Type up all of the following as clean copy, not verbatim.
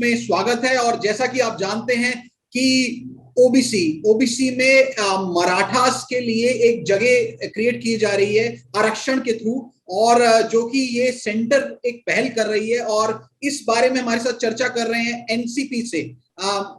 में स्वागत है। और जैसा कि आप जानते हैं कि ओबीसी में मराठास के लिए एक जगह क्रिएट की जा रही है आरक्षण के थ्रू, और जो कि ये सेंटर एक पहल कर रही है। और इस बारे में हमारे साथ चर्चा कर रहे हैं एनसीपी से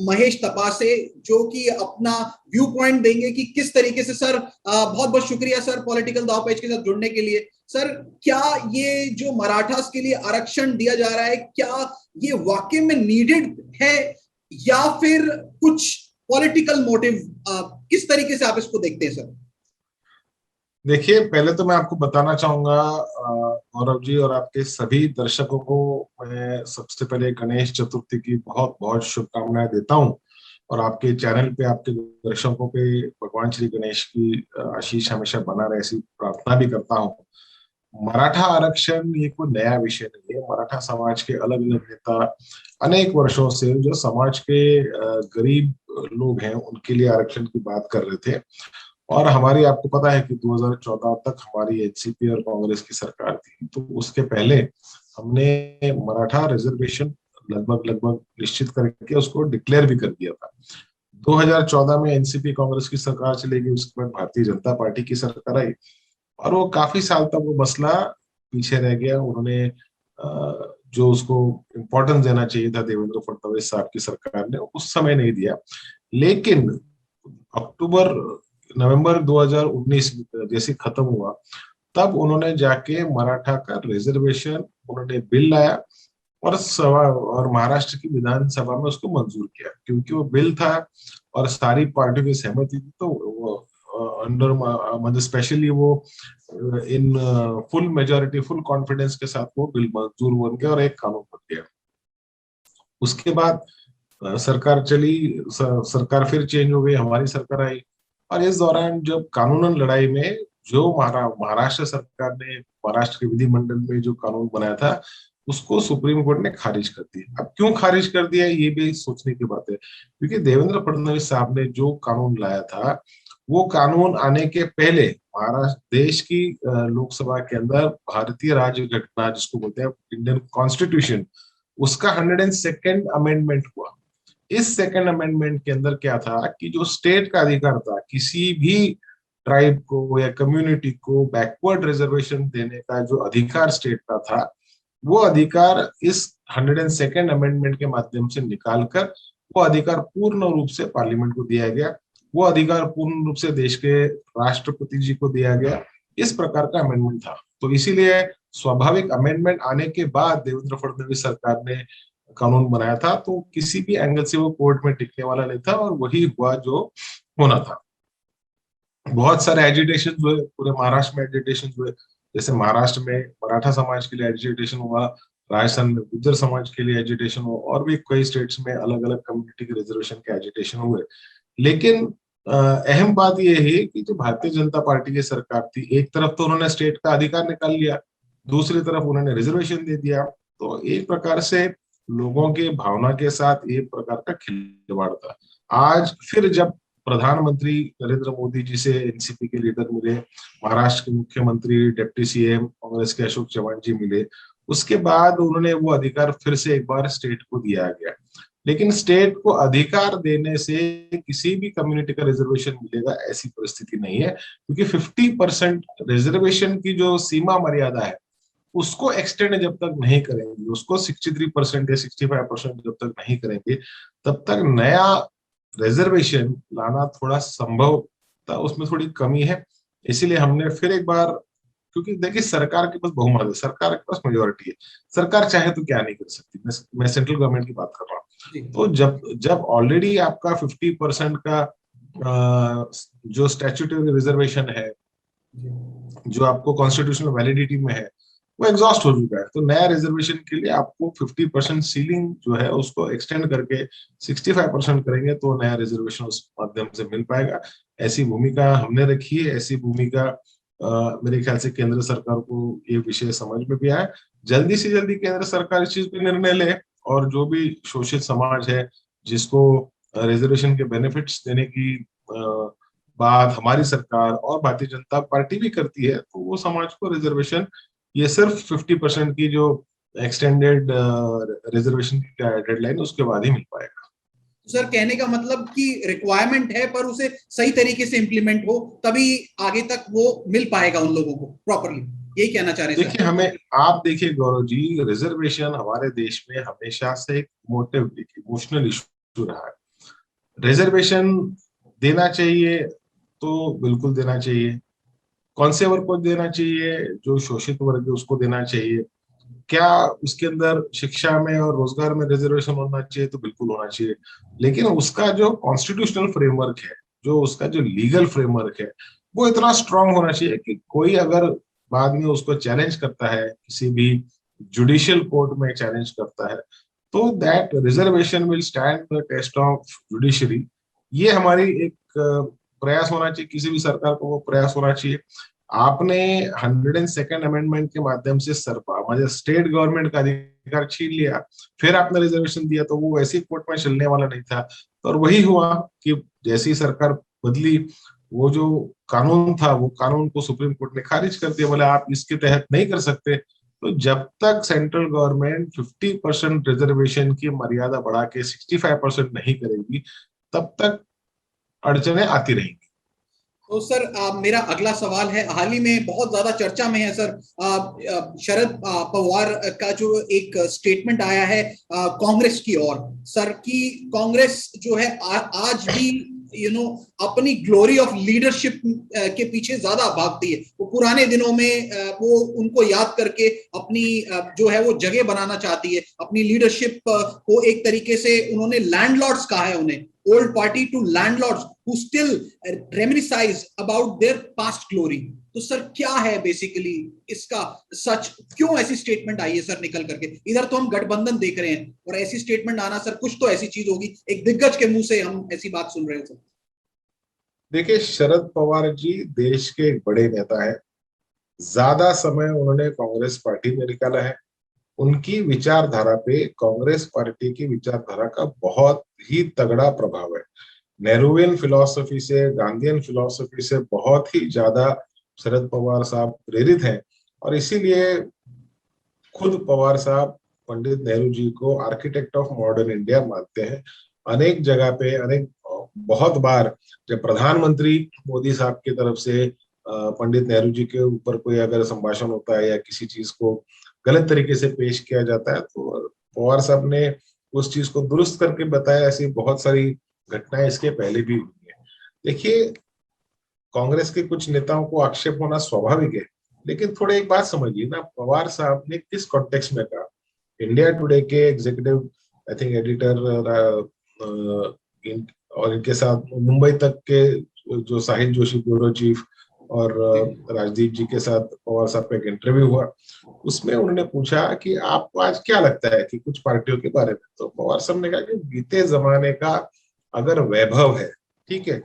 महेश तपासे, जो कि अपना व्यू पॉइंट देंगे कि किस तरीके से। सर बहुत बहुत शुक्रिया सर पॉलिटिकल दावपेच के साथ जुड़ने के लिए। सर, क्या ये जो मराठास के लिए आरक्षण दिया जा रहा है, क्या ये वाकई में नीडेड है या फिर कुछ पॉलिटिकल मोटिव? किस तरीके से आप इसको देखते हैं सर? देखिए, पहले तो मैं आपको बताना चाहूंगा गौरव जी और आपके सभी दर्शकों को, मैं सबसे पहले गणेश चतुर्थी की बहुत बहुत शुभकामनाएं देता हूं। और आपके चैनल पे आपके दर्शकों पे भगवान श्री गणेश की आशीष हमेशा बना रहे, ऐसी प्रार्थना भी करता हूं। मराठा आरक्षण ये कोई नया विषय नहीं है। मराठा समाज के अलग अलग नेता अनेक वर्षों से जो समाज के गरीब लोग हैं उनके लिए आरक्षण की बात कर रहे थे। और हमारी, आपको पता है कि 2014 तक हमारी एनसीपी और कांग्रेस की सरकार थी, तो उसके पहले हमने मराठा रिजर्वेशन लगभग लगभग निश्चित करके उसको डिक्लेयर भी कर दिया था। 2014 में एनसीपी कांग्रेस की सरकार चली गई, उसके बाद भारतीय जनता पार्टी की सरकार आई और वो काफी साल तक वो मसला पीछे रह गया। उन्होंने जो उसको इम्पोर्टेंस देना चाहिए था देवेंद्र फडणवीस साहब की सरकार ने, उस समय नहीं दिया। लेकिन अक्टूबर नवंबर 2019 जैसे खत्म हुआ, तब उन्होंने जाके मराठा का रिजर्वेशन उन्होंने बिल लाया और सभा और महाराष्ट्र की विधानसभा में उसको मंजूर किया। क्योंकि वो बिल था और सारी पार्टियों की सहमति थी, तो वो अंडर मतलब स्पेशली वो in full majority, full confidence के साथ वो बिल मंजूर बन गया और एक कानून बन गया। उसके बाद सरकार चली, सरकार फिर चेंज हो गई, हमारी सरकार आई। और इस दौरान जब कानूनन लड़ाई में जो महाराष्ट्र सरकार ने महाराष्ट्र के विधिमंडल में जो कानून बनाया था, उसको सुप्रीम कोर्ट ने खारिज कर दिया। अब क्यों खारिज कर दिया, ये भी सोचने की बात है। क्योंकि देवेंद्र फडणवीस साहब ने जो कानून लाया था, वो कानून आने के पहले महाराष्ट्र देश की लोकसभा के अंदर भारतीय राज्य घटना जिसको बोलते हैं इंडियन कॉन्स्टिट्यूशन, उसका 102nd अमेंडमेंट हुआ। इस सेकंड अमेंडमेंट के अंदर क्या था कि जो स्टेट का अधिकार था किसी भी ट्राइब को या कम्युनिटी को बैकवर्ड रिजर्वेशन देने का, जो अधिकार स्टेट का था, वो अधिकार इस 102nd अमेंडमेंट के माध्यम से निकालकर वो अधिकार पूर्ण रूप से पार्लियामेंट को दिया गया। वो अधिकार पूर्ण रूप से देश के राष्ट्रपति जी को दिया गया। इस प्रकार का अमेंडमेंट था। तो इसीलिए स्वाभाविक अमेंडमेंट आने के बाद देवेंद्र फडणवीस सरकार ने कानून बनाया था, तो किसी भी एंगल से वो कोर्ट में टिकने वाला नहीं था और वही हुआ जो होना था। बहुत सारे एजिटेशन हुए, पूरे महाराष्ट्र में एजिटेशन हुए। जैसे महाराष्ट्र में मराठा समाज के लिए एजिटेशन हुआ, राजस्थान में गुज्जर समाज के लिए एजिटेशन हुआ, और भी कई स्टेट्स में अलग अलग कम्युनिटी के रिजर्वेशन के एजिटेशन हुए। लेकिन अहम बात यह है कि जो भारतीय जनता पार्टी की सरकार थी, एक तरफ तो उन्होंने स्टेट का अधिकार निकाल लिया, दूसरी तरफ उन्होंने रिजर्वेशन दे दिया। तो एक प्रकार से लोगों के भावना के साथ एक प्रकार का खिलवाड़ था। आज फिर जब प्रधानमंत्री नरेंद्र मोदी जी से एनसीपी के लीडर मिले, महाराष्ट्र के मुख्यमंत्री डिप्टी सीएम कांग्रेस के अशोक चव्हाण जी मिले, उसके बाद उन्होंने वो अधिकार फिर से एक बार स्टेट को दिया गया। लेकिन स्टेट को अधिकार देने से किसी भी कम्युनिटी का रिजर्वेशन मिलेगा ऐसी परिस्थिति नहीं है। क्योंकि 50% रिजर्वेशन की जो सीमा मर्यादा है, उसको एक्सटेंड जब तक नहीं करेंगे, उसको 63% या 65% जब तक नहीं करेंगे, तब तक नया रिजर्वेशन लाना थोड़ा संभव था, उसमें थोड़ी कमी है। इसीलिए हमने फिर एक बार, क्योंकि देखिए सरकार के पास बहुमत है, सरकार के पास मेजोरिटी है, सरकार चाहे तो क्या नहीं कर सकती। मैं सेंट्रल गवर्नमेंट की बात कर रहा हूँ। तो जब जब ऑलरेडी आपका 50% का जो स्टैट्यूटरी रिजर्वेशन है, जो आपको कॉन्स्टिट्यूशनल वैलिडिटी में है, वो एग्जॉस्ट हो चुका है, तो नया रिजर्वेशन के लिए आपको 50% सीलिंग जो है उसको एक्सटेंड करके 65% करेंगे, तो नया रिजर्वेशन उस माध्यम से मिल पाएगा। ऐसी भूमिका हमने रखी है। ऐसी भूमिका मेरे ख्याल से केंद्र सरकार को ये विषय समझ में भी आया। जल्दी से जल्दी केंद्र सरकार इस चीज पे निर्णय ले, और जो भी शोषित समाज है जिसको रिजर्वेशन के बेनिफिट्स देने की बात हमारी सरकार और भारतीय जनता पार्टी भी करती है, तो वो समाज को रिजर्वेशन, ये सिर्फ 50% की जो एक्सटेंडेड रिजर्वेशन की डेडलाइन उसके बाद ही मिल पाएगा। सर कहने का मतलब कि रिक्वायरमेंट है पर उसे सही तरीके से इंप्लीमेंट हो तभी आगे तक वो मिल पाएगा उन लोगों को प्रॉपरली, यही कहना चाह रहे हैं सर? देखिए हमें, आप देखिए गौरव जी, रिजर्वेशन हमारे देश में हमेशा से एक इमोशनल इशू रहा है। रिजर्वेशन देना चाहिए तो बिल्कुल देना चाहिए। कौन से वर्ग को देना चाहिए? जो शोषित वर्ग है उसको देना चाहिए। क्या उसके अंदर शिक्षा में और रोजगार में रिजर्वेशन होना चाहिए? तो बिल्कुल होना चाहिए। लेकिन उसका जो कॉन्स्टिट्यूशनल फ्रेमवर्क है, जो उसका जो लीगल फ्रेमवर्क है, वो इतना स्ट्रांग होना चाहिए कि कोई अगर बाद में उसको चैलेंज करता है, किसी भी जुडिशियल कोर्ट में चैलेंज करता है, तो that reservation will stand the test of judiciary. ये हमारी एक प्रयास होना चाहिए, किसी भी सरकार को वो प्रयास होना चाहिए। आपने 102nd अमेंडमेंट के माध्यम से सरकार मतलब स्टेट गवर्नमेंट का अधिकार छीन लिया, फिर आपने रिजर्वेशन दिया, तो वो वैसे ही कोर्ट में चलने वाला नहीं था। तो और वही हुआ कि जैसी सरकार बदली, वो जो कानून था वो कानून को सुप्रीम कोर्ट ने खारिज कर दिया, बोले आप इसके तहत नहीं कर सकते। तो जब तक सेंट्रल गवर्नमेंट 50% रिजर्वेशन की मर्यादा बढ़ा के 65% नहीं करेगी, तब तक अड़चने आती रहेंगी। तो सर मेरा अगला सवाल है, हाल ही में बहुत ज्यादा चर्चा में है सर शरद पवार का जो एक स्टेटमेंट आया है कांग्रेस की ओर सर की कांग्रेस जो है आज भी अपनी ग्लोरी ऑफ लीडरशिप के पीछे ज्यादा भागती है। वो पुराने दिनों में वो उनको याद करके अपनी जो है वो जगह बनाना चाहती है, अपनी लीडरशिप को एक तरीके से उन्होंने लैंडलॉर्ड्स कहा है उन्हें, old party to landlords who still reminisce about their past glory। तो सर क्या है बेसिकली इसका सच, क्यों ऐसी स्टेटमेंट आई है सर निकल करके? इधर तो हम गठबंधन देख रहे हैं और ऐसी स्टेटमेंट आना सर, कुछ तो ऐसी चीज होगी, एक दिग्गज के मुंह से हम ऐसी बात सुन रहे हैं सर। देखिए शरद पवार जी देश के एक बड़े नेता है। ज्यादा समय उन्होंने कांग्रेस पार्टी में निकाला है। उनकी विचारधारा पे कांग्रेस पार्टी की विचारधारा का बहुत ही तगड़ा प्रभाव है। नेहरूवियन फिलॉसफी से, गांधीयन फिलॉसफी से बहुत ही ज्यादा शरद पवार साहब प्रेरित हैं। और इसीलिए खुद पवार साहब पंडित नेहरू जी को आर्किटेक्ट ऑफ मॉडर्न इंडिया मानते हैं। अनेक जगह पे, अनेक बहुत बार जब प्रधानमंत्री मोदी साहब की तरफ से पंडित नेहरू जी के ऊपर कोई अगर संभाषण होता है या किसी चीज को गलत तरीके से पेश किया जाता है, तो पवार साहब ने उस चीज को दुरुस्त करके बताया। ऐसी बहुत सारी घटनाएं इसके पहले भी हुई है। देखिए कांग्रेस के कुछ नेताओं को आक्षेप होना स्वाभाविक है, लेकिन थोड़े एक बात समझिए ना, पवार साहब ने किस कॉन्टेक्स्ट में कहा। इंडिया टुडे के एग्जीक्यूटिव आई थिंक एडिटर और इनके साथ मुंबई तक के जो साहिल जोशी ब्यूरो चीफ और राजदीप जी के साथ पवार साहब का एक इंटरव्यू हुआ। उसमें उन्होंने पूछा कि आपको आज क्या लगता है कि कुछ पार्टियों के बारे में, तो पवार साहब ने कहा कि बीते जमाने का अगर वैभव है, ठीक है,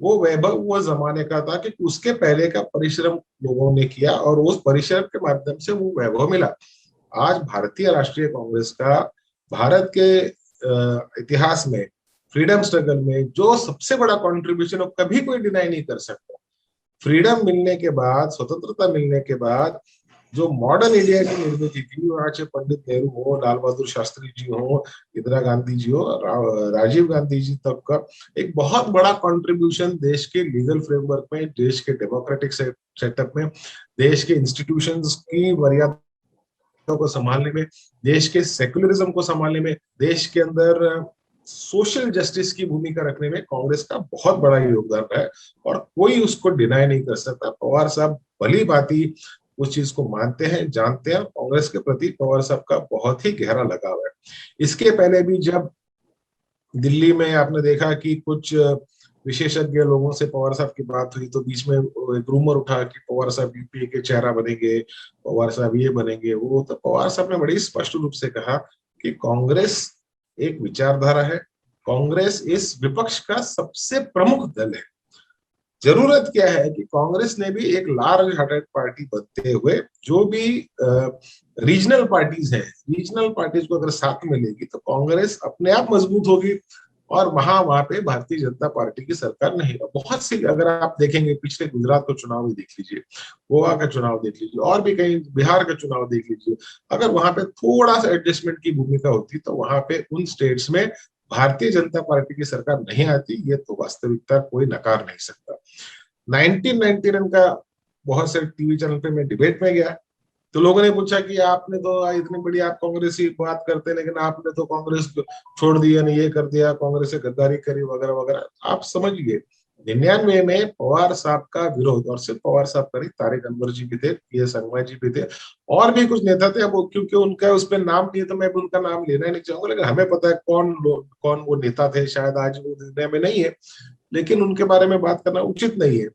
वो वैभव वो जमाने का था कि उसके पहले का परिश्रम लोगों ने किया और उस परिश्रम के माध्यम से वो वैभव मिला। आज भारतीय राष्ट्रीय कांग्रेस का भारत के इतिहास में फ्रीडम स्ट्रगल में जो सबसे बड़ा कंट्रीब्यूशन कभी कोई डिनाई नहीं कर सकता। फ्रीडम मिलने के बाद, स्वतंत्रता मिलने के बाद जो मॉडर्न इंडिया की निर्मित की, चाहे पंडित नेहरू हो, लाल बहादुर शास्त्री जी हो, इंदिरा गांधी जी हो, राजीव गांधी जी तक का एक बहुत बड़ा कंट्रीब्यूशन देश के लीगल फ्रेमवर्क में, देश के डेमोक्रेटिक सेटअप में, देश के इंस्टीट्यूशंस की मर्यादा को संभालने में, देश के सेक्युलरिज्म को संभालने में, देश के अंदर सोशल जस्टिस की भूमिका रखने में कांग्रेस का बहुत बड़ा योगदान है और कोई उसको डिनाई नहीं कर सकता। पवार साहब भली भांति उस चीज को मानते हैं, जानते हैं। कांग्रेस के प्रति पवार साहब का बहुत ही गहरा लगाव है। इसके पहले भी जब दिल्ली में आपने देखा कि कुछ विशेषज्ञ लोगों से पवार साहब की बात हुई, तो बीच में एक रूमर उठा कि पवार साहब यूपीए के चेहरा बनेंगे, पवार साहब ये बनेंगे वो। तो पवार साहब ने बड़ी स्पष्ट रूप से कहा कि कांग्रेस एक विचारधारा है, कांग्रेस इस विपक्ष का सबसे प्रमुख दल है। जरूरत क्या है कि कांग्रेस ने भी एक लार्ज हार्टेड पार्टी बनते हुए जो भी रीजनल पार्टीज हैं, रीजनल पार्टीज को अगर साथ में लेगी तो कांग्रेस अपने आप मजबूत होगी और वहां पे भारतीय जनता पार्टी की सरकार नहीं है। बहुत सी, अगर आप देखेंगे पिछले गुजरात का चुनाव ही देख लीजिए, गोवा का चुनाव देख लीजिए, और भी कहीं बिहार का चुनाव देख लीजिए, अगर वहां पे थोड़ा सा एडजस्टमेंट की भूमिका होती तो वहां पे उन स्टेट्स में भारतीय जनता पार्टी की सरकार नहीं आती। ये तो वास्तविकता कोई नकार नहीं सकता। 1999 का बहुत से टीवी चैनल पे मैं डिबेट में गया, तो लोगों ने पूछा कि आपने तो इतनी बड़ी, आप कांग्रेस की बात करते हैं, लेकिन आपने तो कांग्रेस छोड़ दिया, नहीं ये कर दिया, कांग्रेस से गद्दारी करी वगैरह वगैरह। आप समझिए 99 में पवार साहब का विरोध, और सिर्फ पवार साहब का नहीं, तारिक अनवर जी भी थे, ये संगमा जी भी थे, और भी कुछ नेता थे। अब क्योंकि उनका उस पर नाम नहीं है तो मैं भी उनका नाम लेना ही नहीं चाहूंगा, लेकिन हमें पता है कौन वो नेता थे। शायद आज वो दुनिया में नहीं है, लेकिन उनके बारे में बात करना उचित नहीं है।